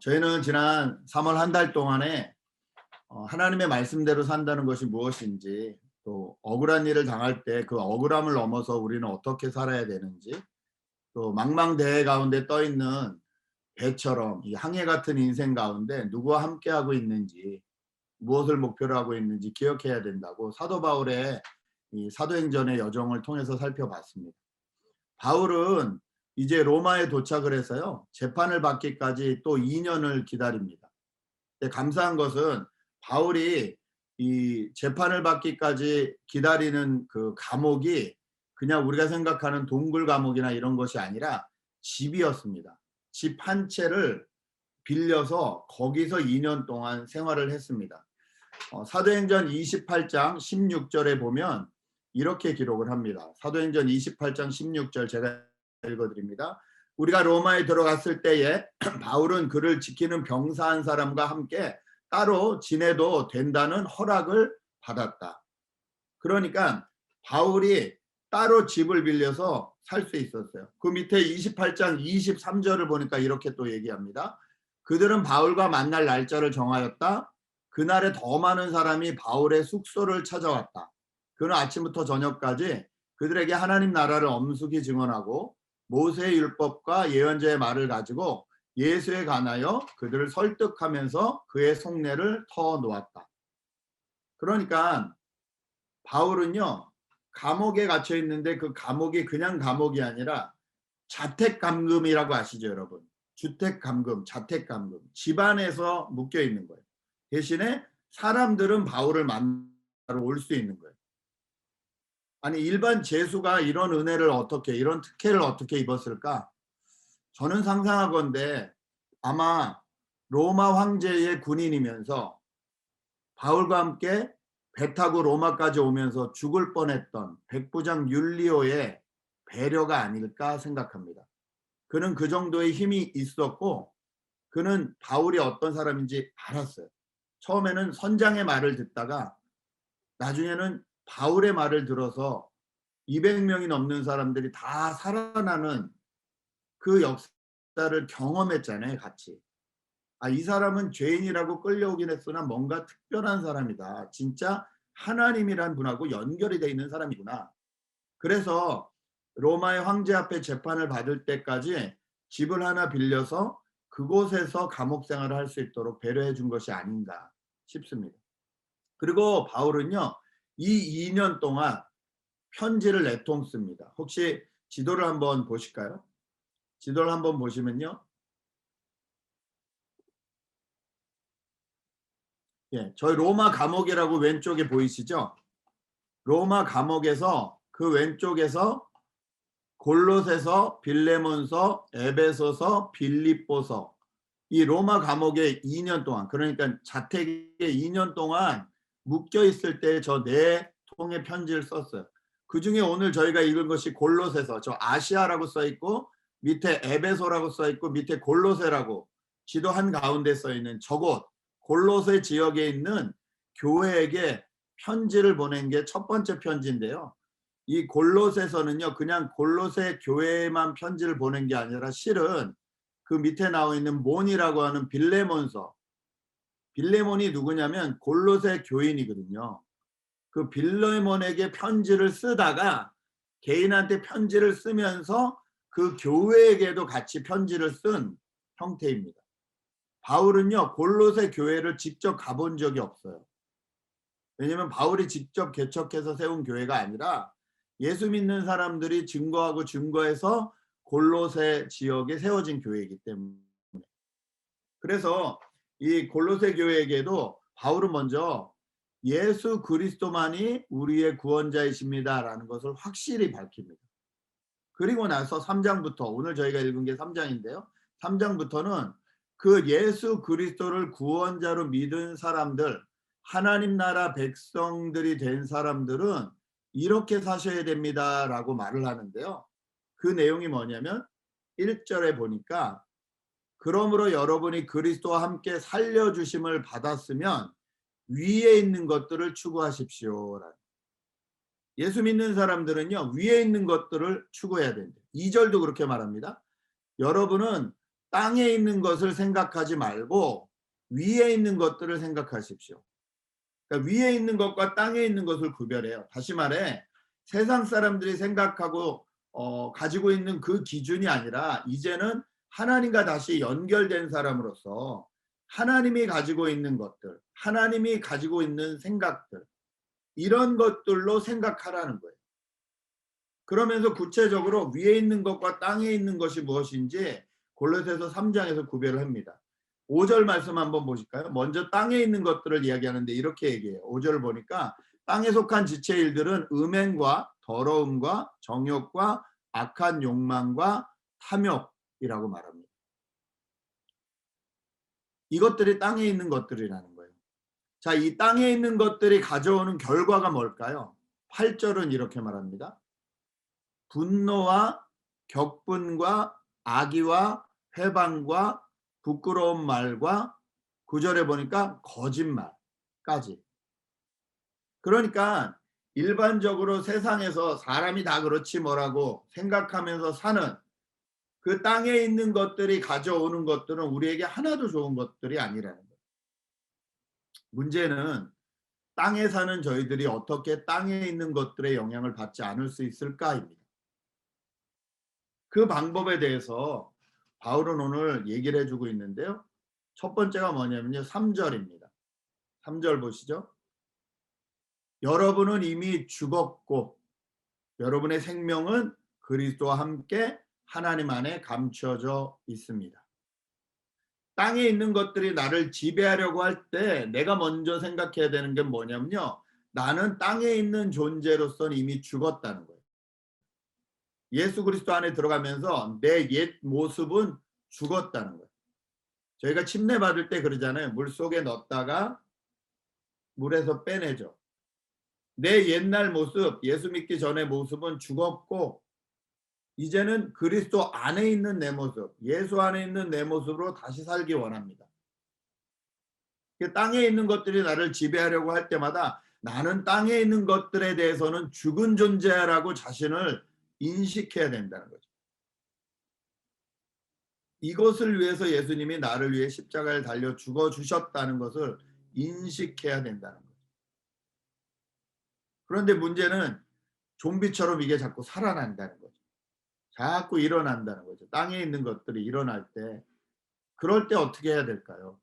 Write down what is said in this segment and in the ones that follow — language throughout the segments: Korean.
저희는 지난 3월 한 달 동안에 하나님의 말씀대로 산다는 것이 무엇인지, 또 억울한 일을 당할 때 그 억울함을 넘어서 우리는 어떻게 살아야 되는지, 또 망망대해 가운데 떠 있는 배처럼 이 항해 같은 인생 가운데 누구와 함께하고 있는지, 무엇을 목표로 하고 있는지 기억해야 된다고 사도 바울의 이 사도행전의 여정을 통해서 살펴봤습니다. 바울은 이제 로마에 도착을 해서요, 재판을 받기까지 또 2년을 기다립니다. 근데 감사한 것은 바울이 이 재판을 받기까지 기다리는 그 감옥이 그냥 우리가 생각하는 동굴 감옥이나 이런 것이 아니라 집이었습니다. 집 한 채를 빌려서 거기서 2년 동안 생활을 했습니다. 사도행전 28장 16절에 보면 이렇게 기록을 합니다. 사도행전 28장 16절 제가 읽어드립니다. 우리가 로마에 들어갔을 때에 바울은 그를 지키는 병사 한 사람과 함께 따로 지내도 된다는 허락을 받았다. 그러니까 바울이 따로 집을 빌려서 살 수 있었어요. 그 밑에 28장 23절을 보니까 이렇게 또 얘기합니다. 그들은 바울과 만날 날짜를 정하였다. 그날에 더 많은 사람이 바울의 숙소를 찾아왔다. 그는 아침부터 저녁까지 그들에게 하나님 나라를 엄숙히 증언하고 모세의 율법과 예언자의 말을 가지고 예수에 관하여 그들을 설득하면서 그의 속내를 터놓았다. 그러니까 바울은요, 감옥에 갇혀 있는데 그 감옥이 그냥 감옥이 아니라 자택감금이라고 아시죠, 여러분? 주택감금, 자택감금. 집안에서 묶여 있는 거예요. 대신에 사람들은 바울을 만나러 올 수 있는 거예요. 아니, 일반 죄수가 이런 은혜를 어떻게, 이런 특혜를 어떻게 입었을까? 저는 상상하건대 아마 로마 황제의 군인이면서 바울과 함께 배 타고 로마까지 오면서 죽을 뻔했던 백부장 율리오의 배려가 아닐까 생각합니다. 그는 그 정도의 힘이 있었고 그는 바울이 어떤 사람인지 알았어요. 처음에는 선장의 말을 듣다가 나중에는 바울의 말을 들어서 200명이 넘는 사람들이 다 살아나는 그 역사를 경험했잖아요, 같이. 이 사람은 죄인이라고 끌려오긴 했으나 뭔가 특별한 사람이다. 진짜 하나님이란 분하고 연결이 돼 있는 사람이구나. 그래서 로마의 황제 앞에 재판을 받을 때까지 집을 하나 빌려서 그곳에서 감옥 생활을 할 수 있도록 배려해 준 것이 아닌가 싶습니다. 그리고 바울은요, 이 2년 동안 편지를 내통씁니다. 혹시 지도를 한번 보실까요? 지도를 한번 보시면요. 예, 저희 로마 감옥이라고 왼쪽에 보이시죠? 로마 감옥에서 그 왼쪽에서 골로새서, 빌레몬서, 에베소서, 빌립보서, 이 로마 감옥에 2년 동안, 그러니까 자택에 2년 동안 묶여 있을 때 저 네 통의 편지를 썼어요. 그 중에 오늘 저희가 읽은 것이 골로새서, 저 아시아라고 써 있고 밑에 에베소라고 써 있고 밑에 골로새라고 지도 한 가운데 써 있는 저곳 골로새 지역에 있는 교회에게 편지를 보낸 게 첫 번째 편지인데요. 이 골로새서는요, 그냥 골로새 교회에만 편지를 보낸 게 아니라 실은 그 밑에 나와 있는 몬이라고 하는 빌레몬서, 빌레몬이 누구냐면 골로새 교인이거든요. 그 빌레몬에게 편지를 쓰다가 개인한테 편지를 쓰면서 그 교회에게도 같이 편지를 쓴 형태입니다. 바울은요, 골로새 교회를 직접 가본 적이 없어요. 왜냐하면 바울이 직접 개척해서 세운 교회가 아니라 예수 믿는 사람들이 증거해서 골로새 지역에 세워진 교회이기 때문에. 그래서 이 골로새 교회에게도 바울은 먼저 예수 그리스도만이 우리의 구원자이십니다라는 것을 확실히 밝힙니다. 그리고 나서 3장부터, 오늘 저희가 읽은 게 3장인데요. 3장부터는 그 예수 그리스도를 구원자로 믿은 사람들, 하나님 나라 백성들이 된 사람들은 이렇게 사셔야 됩니다라고 말을 하는데요. 그 내용이 뭐냐면 1절에 보니까 그러므로 여러분이 그리스도와 함께 살려주심을 받았으면 위에 있는 것들을 추구하십시오. 예수 믿는 사람들은요, 위에 있는 것들을 추구해야 된다. 2절도 그렇게 말합니다. 여러분은 땅에 있는 것을 생각하지 말고 위에 있는 것들을 생각하십시오. 그러니까 위에 있는 것과 땅에 있는 것을 구별해요. 다시 말해 세상 사람들이 생각하고 가지고 있는 그 기준이 아니라 이제는 하나님과 다시 연결된 사람으로서 하나님이 가지고 있는 것들, 하나님이 가지고 있는 생각들, 이런 것들로 생각하라는 거예요. 그러면서 구체적으로 위에 있는 것과 땅에 있는 것이 무엇인지 골로새서 3장에서 구별을 합니다. 5절 말씀 한번 보실까요? 먼저 땅에 있는 것들을 이야기하는데 이렇게 얘기해요. 5절을 보니까 땅에 속한 지체의 일들은 음행과 더러움과 정욕과 악한 욕망과 탐욕이라고 말합니다. 이것들이 땅에 있는 것들이라는 거예요. 자, 이 땅에 있는 것들이 가져오는 결과가 뭘까요? 8절은 이렇게 말합니다. 분노와 격분과 악의와 회방과 부끄러운 말과 9절에 보니까 거짓말까지. 그러니까 일반적으로 세상에서 사람이 다 그렇지 뭐라고 생각하면서 사는 그 땅에 있는 것들이 가져오는 것들은 우리에게 하나도 좋은 것들이 아니라는 거예요. 문제는 땅에 사는 저희들이 어떻게 땅에 있는 것들의 영향을 받지 않을 수 있을까입니다. 그 방법에 대해서 바울은 오늘 얘기를 해주고 있는데요. 첫 번째가 뭐냐면요. 3절입니다. 3절 보시죠. 여러분은 이미 죽었고 여러분의 생명은 그리스도와 함께 하나님 안에 감춰져 있습니다. 땅에 있는 것들이 나를 지배하려고 할 때 내가 먼저 생각해야 되는 게 뭐냐면요. 나는 땅에 있는 존재로서는 이미 죽었다는 거예요. 예수 그리스도 안에 들어가면서 내 옛 모습은 죽었다는 거예요. 저희가 침례 받을 때 그러잖아요. 물속에 넣었다가 물에서 빼내죠. 내 옛날 모습, 예수 믿기 전의 모습은 죽었고 이제는 그리스도 안에 있는 내 모습, 예수 안에 있는 내 모습으로 다시 살기 원합니다. 땅에 있는 것들이 나를 지배하려고 할 때마다 나는 땅에 있는 것들에 대해서는 죽은 존재라고 자신을 인식해야 된다는 거죠. 이것을 위해서 예수님이 나를 위해 십자가를 달려 죽어주셨다는 것을 인식해야 된다는 거죠. 그런데 문제는 좀비처럼 이게 자꾸 살아난다는 거죠. 자꾸 일어난다는 거죠. 땅에 있는 것들이 일어날 때 그럴 때 어떻게 해야 될까요?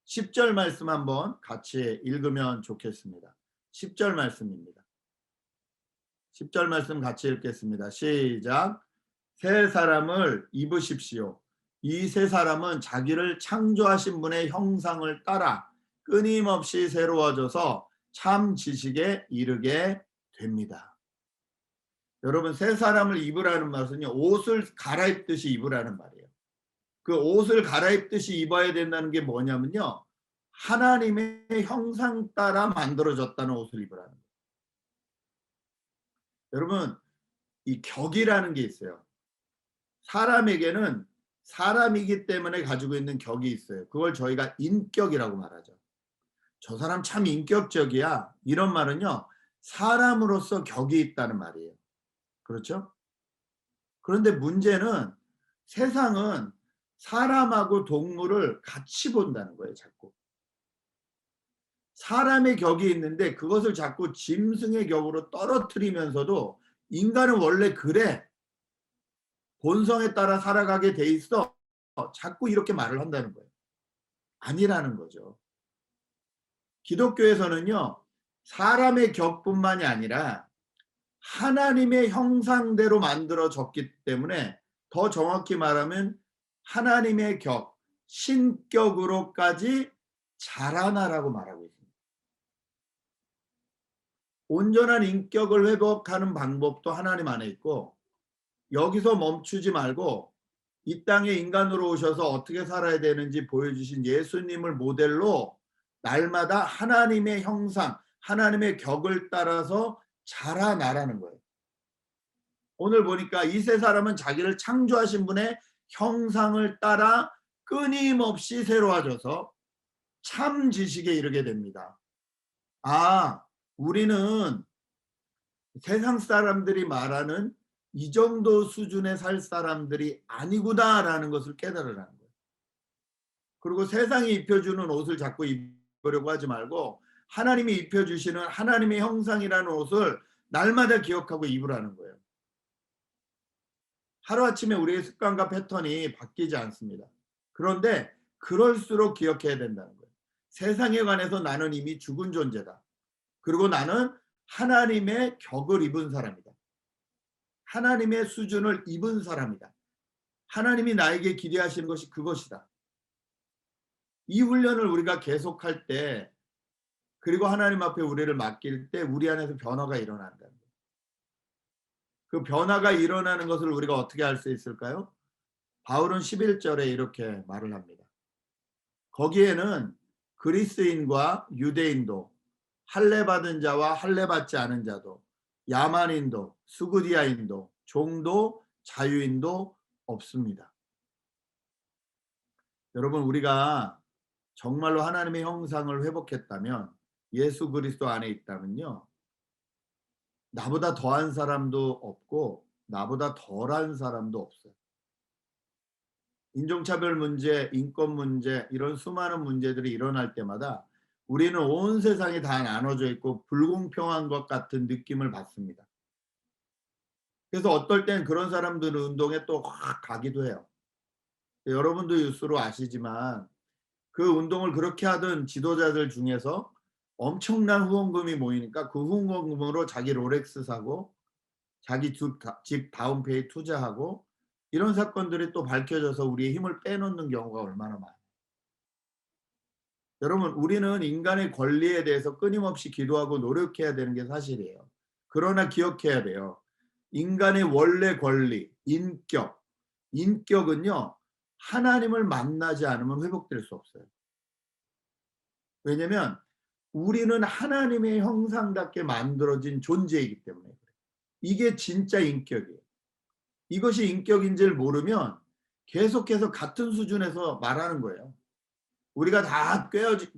10절 말씀 한번 같이 읽으면 좋겠습니다. 10절 말씀입니다. 10절 말씀 같이 읽겠습니다. 시작. 새 사람을 입으십시오. 이 새 사람은 자기를 창조하신 분의 형상을 따라 끊임없이 새로워져서 참 지식에 이르게 됩니다. 여러분, 새 사람을 입으라는 말은요, 옷을 갈아입듯이 입으라는 말이에요. 그 옷을 갈아입듯이 입어야 된다는 게 뭐냐면요, 하나님의 형상 따라 만들어졌다는 옷을 입으라는 거예요. 여러분, 이 격이라는 게 있어요. 사람에게는 사람이기 때문에 가지고 있는 격이 있어요. 그걸 저희가 인격이라고 말하죠. 저 사람 참 인격적이야. 이런 말은요, 사람으로서 격이 있다는 말이에요. 그렇죠? 그런데 문제는 세상은 사람하고 동물을 같이 본다는 거예요, 자꾸. 사람의 격이 있는데 그것을 자꾸 짐승의 격으로 떨어뜨리면서도 인간은 원래 그래. 본성에 따라 살아가게 돼 있어. 자꾸 이렇게 말을 한다는 거예요. 아니라는 거죠. 기독교에서는요, 사람의 격뿐만이 아니라 하나님의 형상대로 만들어졌기 때문에 더 정확히 말하면 하나님의 격, 신격으로까지 자라나라고 말하고 있습니다. 온전한 인격을 회복하는 방법도 하나님 안에 있고 여기서 멈추지 말고 이 땅에 인간으로 오셔서 어떻게 살아야 되는지 보여주신 예수님을 모델로 날마다 하나님의 형상, 하나님의 격을 따라서 자라나라는 거예요. 오늘 보니까 이 세 사람은 자기를 창조하신 분의 형상을 따라 끊임없이 새로워져서 참 지식에 이르게 됩니다. 아, 우리는 세상 사람들이 말하는 이 정도 수준에 살 사람들이 아니구나라는 것을 깨달으라는 거예요. 그리고 세상이 입혀주는 옷을 자꾸 입으려고 하지 말고 하나님이 입혀주시는 하나님의 형상이라는 옷을 날마다 기억하고 입으라는 거예요. 하루아침에 우리의 습관과 패턴이 바뀌지 않습니다. 그런데 그럴수록 기억해야 된다는 거예요. 세상에 관해서 나는 이미 죽은 존재다. 그리고 나는 하나님의 격을 입은 사람이다. 하나님의 수준을 입은 사람이다. 하나님이 나에게 기대하시는 것이 그것이다. 이 훈련을 우리가 계속할 때, 그리고 하나님 앞에 우리를 맡길 때 우리 안에서 변화가 일어난다는 거예요. 그 변화가 일어나는 것을 우리가 어떻게 알 수 있을까요? 바울은 11절에 이렇게 말을 합니다. 거기에는 그리스인과 유대인도, 할례 받은 자와 할례 받지 않은 자도, 야만인도, 수구디아인도, 종도, 자유인도 없습니다. 여러분, 우리가 정말로 하나님의 형상을 회복했다면, 예수 그리스도 안에 있다면요, 나보다 더한 사람도 없고 나보다 덜한 사람도 없어요. 인종차별 문제, 인권 문제, 이런 수많은 문제들이 일어날 때마다 우리는 온 세상이 다 나눠져 있고 불공평한 것 같은 느낌을 받습니다. 그래서 어떨 땐 그런 사람들은 운동에 또 확 가기도 해요. 여러분도 뉴스로 아시지만 그 운동을 그렇게 하던 지도자들 중에서 엄청난 후원금이 모이니까 그 후원금으로 자기 롤렉스 사고 자기 집 다운페이 투자하고, 이런 사건들이 또 밝혀져서 우리의 힘을 빼놓는 경우가 얼마나 많아요. 여러분, 우리는 인간의 권리에 대해서 끊임없이 기도하고 노력해야 되는 게 사실이에요. 그러나 기억해야 돼요. 인간의 원래 권리, 인격은요, 하나님을 만나지 않으면 회복될 수 없어요. 왜냐하면 우리는 하나님의 형상답게 만들어진 존재이기 때문에 그래요. 이게 진짜 인격이에요. 이것이 인격인지를 모르면 계속해서 같은 수준에서 말하는 거예요. 우리가 다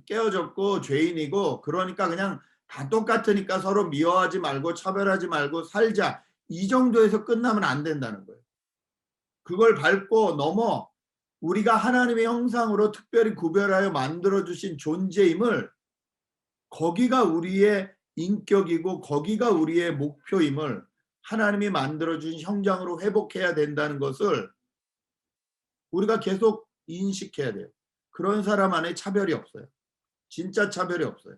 깨어졌고 죄인이고, 그러니까 그냥 다 똑같으니까 서로 미워하지 말고 차별하지 말고 살자, 이 정도에서 끝나면 안 된다는 거예요. 그걸 밟고 넘어 우리가 하나님의 형상으로 특별히 구별하여 만들어주신 존재임을, 거기가 우리의 인격이고 거기가 우리의 목표임을 하나님이 만들어준 형상으로 회복해야 된다는 것을 우리가 계속 인식해야 돼요. 그런 사람 안에 차별이 없어요. 진짜 차별이 없어요.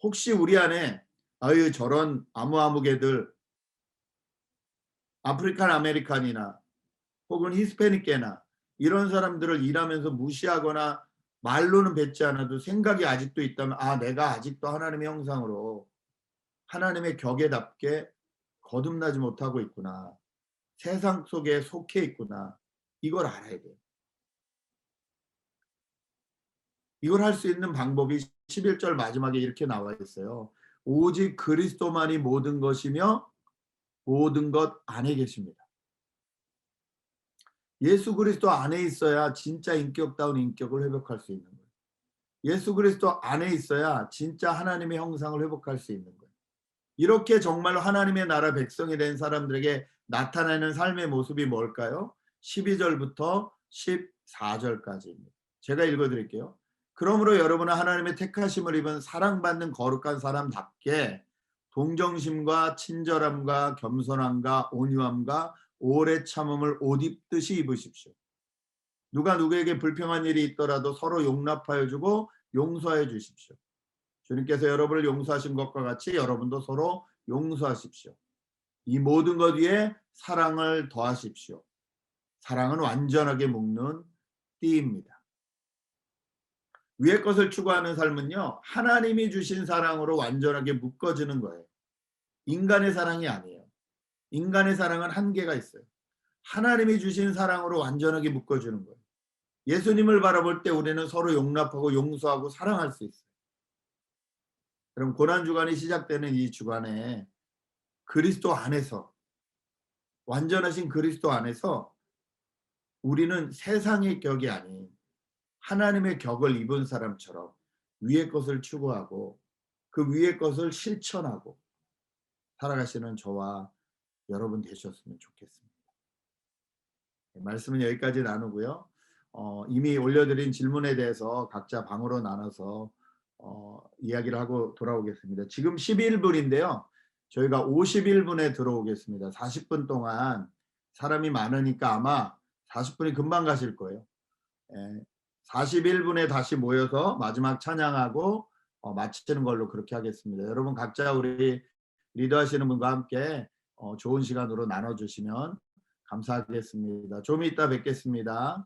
혹시 우리 안에 아유 저런 아무개들, 아프리칸 아메리칸이나 혹은 히스패닉계나 이런 사람들을 일하면서 무시하거나 말로는 뱉지 않아도 생각이 아직도 있다면, 아 내가 아직도 하나님의 형상으로 하나님의 격에답게 거듭나지 못하고 있구나. 세상 속에 속해 있구나. 이걸 알아야 돼요. 이걸 할 수 있는 방법이 11절 마지막에 이렇게 나와 있어요. 오직 그리스도만이 모든 것이며 모든 것 안에 계십니다. 예수 그리스도 안에 있어야 진짜 인격다운 인격을 회복할 수 있는 거예요. 예수 그리스도 안에 있어야 진짜 하나님의 형상을 회복할 수 있는 거예요. 이렇게 정말로 하나님의 나라 백성이 된 사람들에게 나타나는 삶의 모습이 뭘까요? 12절부터 14절까지입니다. 제가 읽어드릴게요. 그러므로 여러분은 하나님의 택하심을 입은 사랑받는 거룩한 사람답게 동정심과 친절함과 겸손함과 온유함과 오래 참음을 옷 입듯이 입으십시오. 누가 누구에게 불평한 일이 있더라도 서로 용납하여 주고 용서해 주십시오. 주님께서 여러분을 용서하신 것과 같이 여러분도 서로 용서하십시오. 이 모든 것 위에 사랑을 더하십시오. 사랑은 완전하게 묶는 띠입니다. 위의 것을 추구하는 삶은요, 하나님이 주신 사랑으로 완전하게 묶어지는 거예요. 인간의 사랑이 아니에요. 인간의 사랑은 한계가 있어요. 하나님이 주신 사랑으로 완전하게 묶어주는 거예요. 예수님을 바라볼 때 우리는 서로 용납하고 용서하고 사랑할 수 있어요. 그럼 고난주간이 시작되는 이 주간에 그리스도 안에서, 완전하신 그리스도 안에서 우리는 세상의 격이 아닌 하나님의 격을 입은 사람처럼 위의 것을 추구하고 그 위의 것을 실천하고 살아가시는 저와 여러분 되셨으면 좋겠습니다. 말씀은 여기까지 나누고요. 이미 올려드린 질문에 대해서 각자 방으로 나눠서 이야기를 하고 돌아오겠습니다. 지금 11분인데요. 저희가 51분에 들어오겠습니다. 40분 동안 사람이 많으니까 아마 40분이 금방 가실 거예요. 41분에 다시 모여서 마지막 찬양하고 마치는 걸로 그렇게 하겠습니다. 여러분 각자 우리 리더하시는 분과 함께 좋은 시간으로 나눠주시면 감사하겠습니다. 좀 이따 뵙겠습니다.